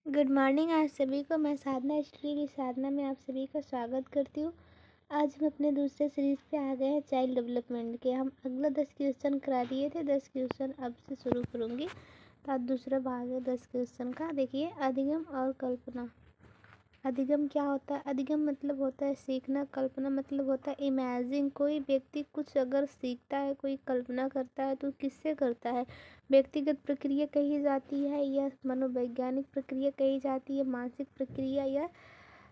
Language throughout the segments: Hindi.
गुड मॉर्निंग आप सभी को। मैं साधना स्टडी की साधना में आप सभी का स्वागत करती हूँ। आज हम अपने दूसरे सीरीज़ पे आ गए हैं चाइल्ड डेवलपमेंट के। हम अगला 10 क्वेश्चन करा दिए थे, 10 क्वेश्चन अब से शुरू करूँगी। तो आज दूसरा भाग है 10 क्वेश्चन का। देखिए, अधिगम और कल्पना। अधिगम क्या होता है? अधिगम मतलब होता है सीखना, कल्पना मतलब होता है इमेजिन। कोई व्यक्ति कुछ अगर सीखता है, कोई कल्पना करता है तो किससे करता है? व्यक्तिगत प्रक्रिया कही जाती है या मनोवैज्ञानिक प्रक्रिया कही जाती है, मानसिक प्रक्रिया या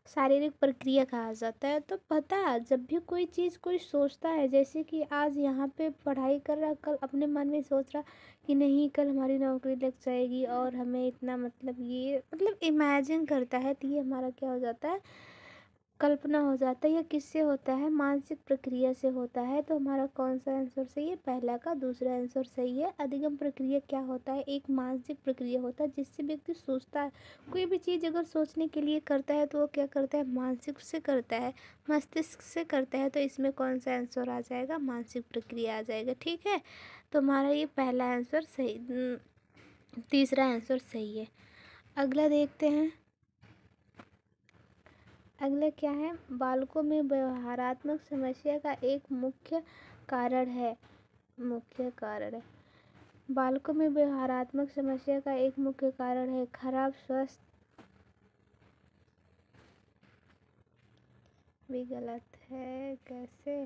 शारीरिक प्रक्रिया कहा जाता है। तो पता है, जब भी कोई चीज़ कोई सोचता है, जैसे कि आज यहाँ पे पढ़ाई कर रहा, कल अपने मन में सोच रहा कि नहीं कल हमारी नौकरी लग जाएगी और हमें इतना ये इमेजिन करता है, तो ये हमारा क्या हो जाता है? कल्पना हो जाता है। या किससे होता है? मानसिक प्रक्रिया से होता है। तो हमारा कौन सा आंसर सही है? पहला का दूसरा आंसर सही है। अधिगम प्रक्रिया क्या होता है? एक मानसिक प्रक्रिया होता है जिससे व्यक्ति सोचता है। कोई भी चीज़ अगर सोचने के लिए करता है तो वो क्या करता है? मानसिक से करता है, मस्तिष्क से करता है। तो इसमें कौन सा आंसर आ जाएगा? मानसिक प्रक्रिया आ जाएगा। ठीक है, तो हमारा ये पहला आंसर सही, तीसरा आंसर सही है। अगला देखते हैं। अगला क्या है? बालकों में व्यवहारात्मक समस्या का एक मुख्य कारण है। बालकों में व्यवहारात्मक समस्या का एक मुख्य कारण है खराब स्वास्थ्य। भी गलत है। कैसे?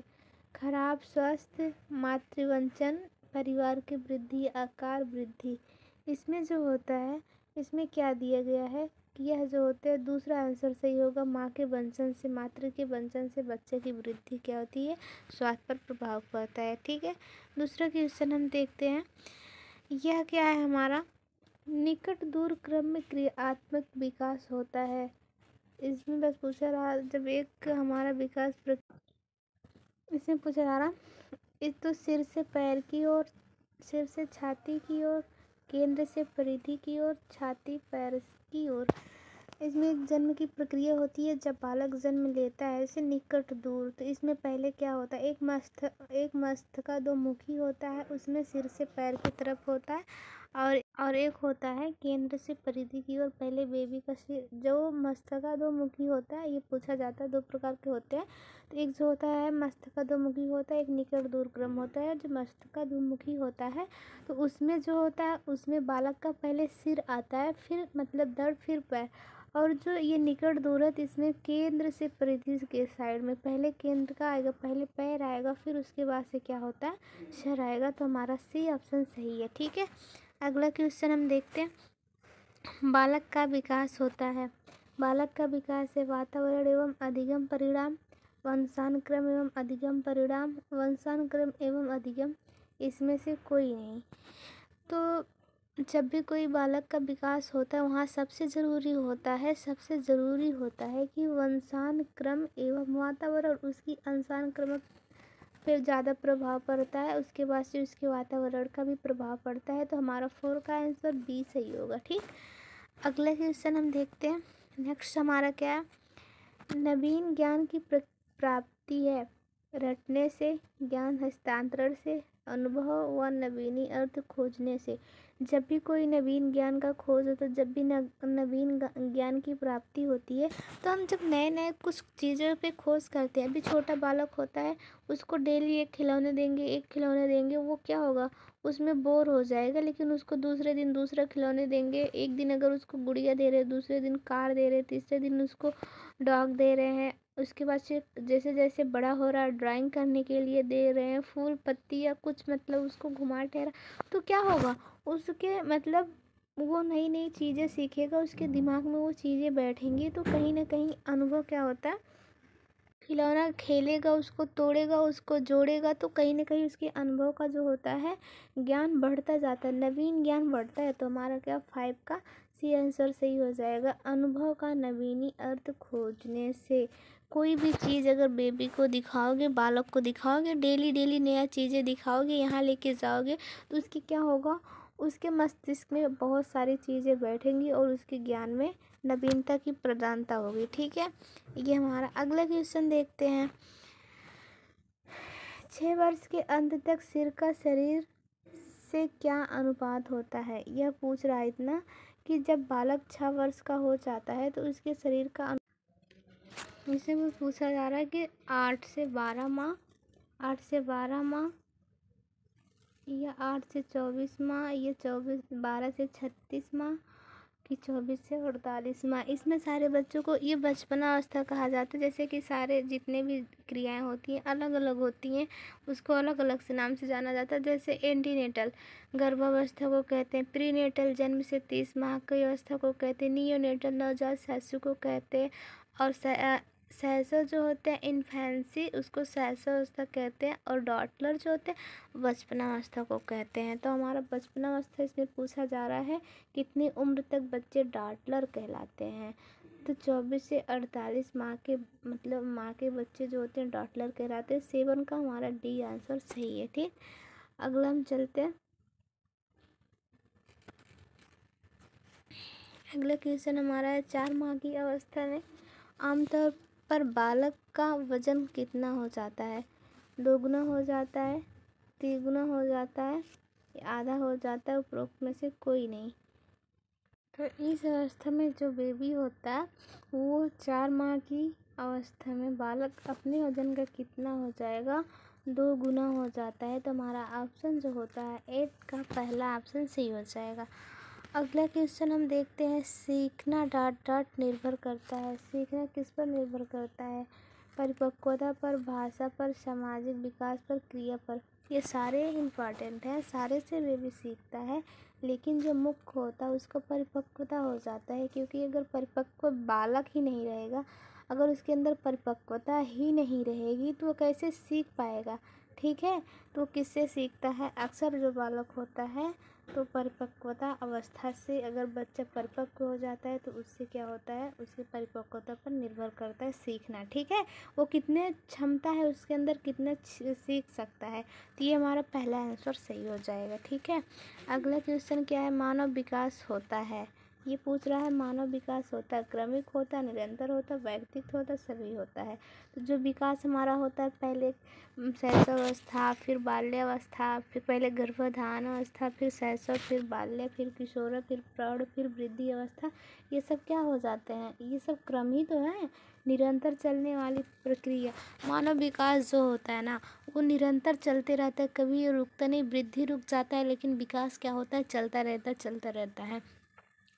खराब स्वास्थ्य, मातृवंचन, परिवार की वृद्धि, आकार वृद्धि। इसमें जो होता है, इसमें क्या दिया गया है कि यह जो होता है, दूसरा आंसर सही होगा। माँ के वंचन से, मातृ के वंचन से बच्चे की वृद्धि क्या होती है? स्वास्थ्य पर प्रभाव पड़ता है। ठीक है, दूसरा क्वेश्चन हम देखते हैं। यह क्या है हमारा? निकट दूर क्रम में क्रियात्मक विकास होता है। इसमें बस पूछा रहा जब एक हमारा इसमें पूछा जा रहा इस तो सिर से पैर की ओर, सिर से छाती की ओर, केंद्र से परिधि की ओर, छाती पैर की ओर। इसमें एक जन्म की प्रक्रिया होती है जब बालक जन्म लेता है, इसे निकट दूर। तो इसमें पहले क्या होता है? एक मस्तका दो मुखी होता है, उसमें सिर से पैर की तरफ होता है। और एक होता है केंद्र से परिधि की ओर। पहले बेबी का सिर, जो मस्तका दो मुखी होता है, ये पूछा जाता है, दो प्रकार के होते हैं। तो एक जो होता है मस्तका दो मुखी होता है, एक निकट दूर क्रम होता है। जो मस्तका दो मुखी होता है तो उसमें जो होता है, उसमें बालक का पहले सिर आता है, फिर धड़, फिर पैर। और जो ये निकट दूर है, इसमें केंद्र से परिधि के साइड में पहले केंद्र का आएगा, पहले पैर आएगा, फिर उसके बाद से क्या होता है? सर आएगा। तो हमारा सी ऑप्शन सही है। ठीक है, अगला क्वेश्चन हम देखते हैं। बालक का विकास होता है। बालक का विकास है वातावरण एवं अधिगम परिणाम, वंशानुक्रम एवं अधिगम परिणाम, वंशानुक्रम एवं अधिगम, इसमें से कोई नहीं। तो जब भी कोई बालक का विकास होता है, वहाँ सबसे ज़रूरी होता है कि वंशानुक्रम एवं वातावरण, उसकी अंशानुक्रम पे ज़्यादा प्रभाव पड़ता है, उसके बाद से उसके वातावरण का भी प्रभाव पड़ता है। तो हमारा 4 का आंसर बी सही होगा। ठीक, अगला क्वेश्चन हम देखते हैं। नेक्स्ट हमारा क्या है? नवीन ज्ञान की प्राप्ति है रटने से, ज्ञान हस्तांतरण से, अनुभव व नवीनी अर्थ खोजने से। जब भी कोई नवीन ज्ञान का खोज होता है, जब भी नवीन ज्ञान की प्राप्ति होती है, तो हम जब नए नए कुछ चीज़ों पे खोज करते हैं। अभी छोटा बालक होता है, उसको डेली एक खिलौने देंगे, वो क्या होगा? उसमें बोर हो जाएगा। लेकिन उसको दूसरे दिन दूसरा खिलौने देंगे। एक दिन अगर उसको गुड़िया दे रहे, दूसरे दिन कार दे रहे, तीसरे दिन उसको डॉग दे रहे हैं। उसके बाद से जैसे जैसे बड़ा हो रहा है, ड्राइंग करने के लिए दे रहे हैं, फूल पत्ती या कुछ उसको घुमा ठहरा, तो क्या होगा? उसके वो नई नई चीज़ें सीखेगा, उसके दिमाग में वो चीज़ें बैठेंगी। तो कहीं ना कहीं अनुभव क्या होता है? खिलौना खेलेगा, उसको तोड़ेगा, उसको जोड़ेगा, तो कहीं ना कहीं उसके अनुभव का जो होता है ज्ञान बढ़ता जाता है, नवीन ज्ञान बढ़ता है। तो हमारा क्या 5 का सी आंसर सही हो जाएगा। अनुभव का नवीनी अर्थ खोजने से। कोई भी चीज़ अगर बेबी को दिखाओगे, बालक को दिखाओगे, डेली डेली नया चीज़ें दिखाओगे, यहाँ लेके जाओगे, तो उसकी क्या होगा? उसके मस्तिष्क में बहुत सारी चीज़ें बैठेंगी और उसके ज्ञान में नवीनता की प्रधानता होगी। ठीक है, ये हमारा अगला क्वेश्चन देखते हैं। 6 वर्ष के अंत तक सिर का शरीर से क्या अनुपात होता है? यह पूछ रहा है इतना कि जब बालक 6 वर्ष का हो जाता है तो उसके शरीर का इसे में पूछा जा रहा है कि 8 से 12 माह या 8 से 24 माह या 12 से 36 माह कि 24 से 48 माह। इसमें सारे बच्चों को ये बचपना अवस्था कहा जाता है। जैसे कि सारे जितने भी क्रियाएं होती हैं अलग अलग होती हैं, उसको अलग अलग से नाम से जाना जाता है। जैसे एंटीनेटल गर्भावस्था को कहते हैं, प्रीनेटल जन्म से 30 माह की अवस्था को कहते हैं, नियोनेटल नवजात शिशु को कहते हैं, और शैशव जो होते हैं इन्फेंसी उसको शैशव अवस्था कहते हैं, और डॉटलर जो होते हैं बचपनावस्था को कहते हैं। तो हमारा बचपनावस्था इसमें पूछा जा रहा है कितनी उम्र तक बच्चे डॉटलर कहलाते हैं। तो 24 से 48 माह के मतलब माह के बच्चे जो होते हैं डॉटलर कहलाते हैं। 7 का हमारा डी आंसर सही है। ठीक, अगला हम चलते हैं। अगला क्वेश्चन हमारा है 4 माह की अवस्था में आमतौर पर बालक का वजन कितना हो जाता है? 2 गुना हो जाता है, 3 गुना हो जाता है, आधा हो जाता है, उपरोक्त में से कोई नहीं। तो इस अवस्था में जो बेबी होता है वो 4 माह की अवस्था में बालक अपने वजन का कितना हो जाएगा? 2 गुना हो जाता है। तो हमारा ऑप्शन जो होता है 8 का पहला ऑप्शन सही हो जाएगा। अगला क्वेश्चन हम देखते हैं। सीखना डॉट डॉट निर्भर करता है। सीखना किस पर निर्भर करता है? परिपक्वता पर, भाषा पर, सामाजिक विकास पर, क्रिया पर। ये सारे इम्पॉर्टेंट हैं, सारे से बेबी सीखता है, लेकिन जो मुख्य होता है उसका परिपक्वता हो जाता है। क्योंकि अगर परिपक्व बालक ही नहीं रहेगा, अगर उसके अंदर परिपक्वता ही नहीं रहेगी तो वो कैसे सीख पाएगा? ठीक है, तो किससे सीखता है? अक्सर जो बालक होता है तो परिपक्वता अवस्था से, अगर बच्चा परिपक्व हो जाता है तो उससे क्या होता है, उसकी परिपक्वता पर निर्भर करता है सीखना। ठीक है, वो कितने क्षमता है उसके अंदर, कितने सीख सकता है। तो ये हमारा पहला आंसर सही हो जाएगा। ठीक है, अगला क्वेश्चन क्या है? मानव विकास होता है, ये पूछ रहा है मानव विकास होता है, क्रमिक होता है, निरंतर होता है, वैयक्तिक होता है, सभी होता है। तो जो विकास हमारा होता है पहले शैशवावस्था, फिर बाल्यावस्था, फिर पहले गर्भाधान अवस्था, फिर शैशव, फिर बाल्य, फिर किशोर, फिर प्रौढ़, फिर वृद्धि अवस्था, ये सब क्या हो जाते हैं? ये सब क्रम ही तो है, निरंतर चलने वाली प्रक्रिया। मानव विकास जो होता है ना वो निरंतर चलते रहता है, कभी ये रुकता नहीं। वृद्धि रुक जाता है लेकिन विकास क्या होता है? चलता रहता है, चलता रहता है।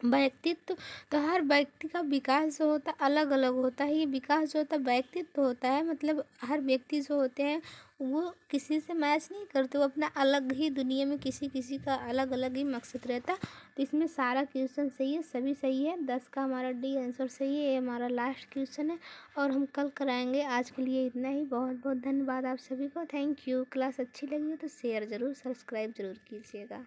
व्यक्तित्व तो हर व्यक्ति का विकास जो होता है अलग अलग होता है। ये विकास जो होता है व्यक्तित्व होता है, मतलब हर व्यक्ति जो होते हैं वो किसी से मैच नहीं करते, वो अपना अलग ही दुनिया में किसी किसी का अलग अलग ही मकसद रहता है। तो इसमें सारा क्वेश्चन सही है, सभी सही है। 10 का हमारा डी आंसर सही है। ये हमारा लास्ट क्वेश्चन है और हम कल कराएंगे। आज के लिए इतना ही। बहुत बहुत धन्यवाद आप सभी को। Thank you. क्लास अच्छी लगी हो तो शेयर ज़रूर, सब्सक्राइब ज़रूर कीजिएगा।